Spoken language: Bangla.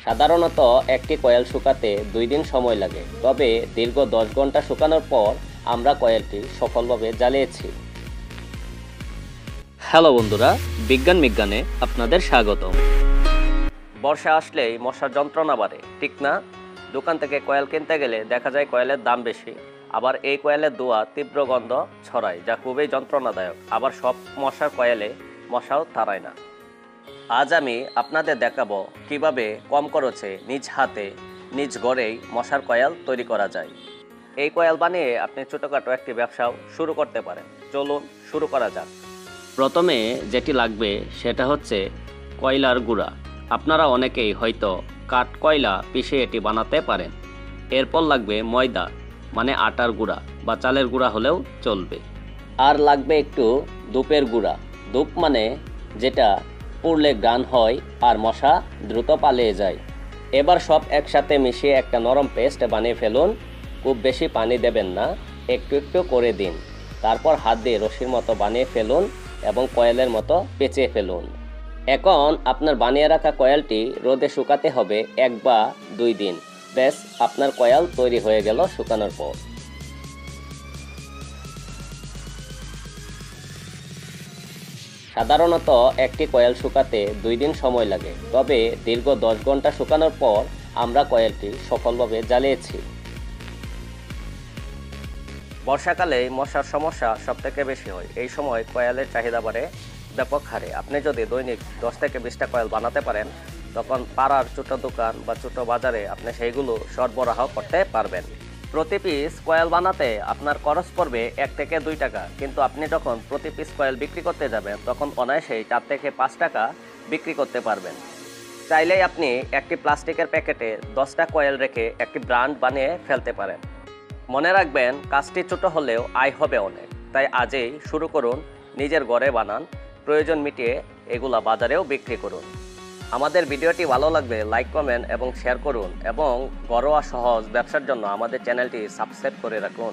সাধারণত একটি কয়েল শুকাতে 2 দিন সময় লাগে, তবে দীর্ঘ 10 ঘন্টা শুকানোর পর আমরা কয়েলটি সফলভাবে জ্বালিয়েছি। হ্যালো বন্ধুরা, বিজ্ঞানে আপনাদের স্বাগতম। বর্ষা আসলেই মশার যন্ত্রণা বাড়ে, ঠিক না? দোকান থেকে কয়েল কিনতে গেলে দেখা যায় কয়েলের দাম বেশি, আবার এই কয়েলের ধোঁয়া তীব্র গন্ধ ছড়ায়, যা খুবই যন্ত্রণাদায়ক। আবার সব মশার কয়েলে মশাও তাড়ায় না। আজ আমি আপনাদের দেখাবো কিভাবে কম খরচে নিজ হাতে নিজ ঘরেই মশার কয়েল তৈরি করা যায়। এই কয়েল বানিয়ে আপনি ছোটোখাটো একটি ব্যবসাও শুরু করতে পারেন। চলুন শুরু করা যাক। প্রথমে যেটি লাগবে সেটা হচ্ছে কয়লার গুঁড়া। আপনারা অনেকেই হয়তো কাঠ কয়লা পিষে এটি বানাতে পারেন। এরপর লাগবে ময়দা, মানে আটার গুঁড়া বা চালের গুঁড়া হলেও চলবে। আর লাগবে একটু ধূপের গুঁড়া। ধূপ মানে যেটা পুড়লে ঘ্রাণ হয় আর মশা দ্রুত পালিয়ে যায়। এবার সব একসাথে মিশিয়ে একটা নরম পেস্ট বানিয়ে ফেলুন। খুব বেশি পানি দেবেন না, একটু একটু করে দিন। তারপর হাত দিয়ে রশির মতো বানিয়ে ফেলুন এবং কয়েলের মতো পেঁচিয়ে ফেলুন। এখন আপনার বানিয়ে রাখা কয়েলটি রোদে শুকাতে হবে 1 বা 2 দিন। ব্যাস, আপনার কয়েল তৈরি হয়ে গেল শুকানোর পর। সাধারণত একটি কয়েল শুকাতে 2 দিন সময় লাগে, তবে দীর্ঘ 10 ঘন্টা শুকানোর পর আমরা কয়েলটি সফলভাবে জ্বালিয়েছি। বর্ষাকালে মশার সমস্যা সবথেকে বেশি হয়। এই সময় কয়েলের চাহিদা বাড়ে ব্যাপক হারে। আপনি যদি দৈনিক 10 থেকে 20টা কয়েল বানাতে পারেন, তখন পাড়ার ছোটো দোকান বা ছোটো বাজারে আপনি সেইগুলো সরবরাহ করতে পারবেন। প্রতি পিস কয়েল বানাতে আপনার খরচ পড়বে 1 থেকে 2 টাকা, কিন্তু আপনি যখন প্রতি পিস কয়েল বিক্রি করতে যাবেন তখন অনায়াসেই 4 থেকে 5 টাকা বিক্রি করতে পারবেন। চাইলেই আপনি একটি প্লাস্টিকের প্যাকেটে 10টা কয়েল রেখে একটি ব্র্যান্ড বানিয়ে ফেলতে পারেন। মনে রাখবেন, কাজটি ছোট হলেও আয় হবে অনেক। তাই আজই শুরু করুন, নিজের ঘরে বানান, প্রয়োজন মিটিয়ে এগুলা বাজারেও বিক্রি করুন। আমাদের ভিডিওটি ভালো লাগলে লাইক, কমেন্ট এবং শেয়ার করুন, এবং ঘরোয়া সহজ ব্যবসার জন্য আমাদের চ্যানেলটি সাবস্ক্রাইব করে রাখুন।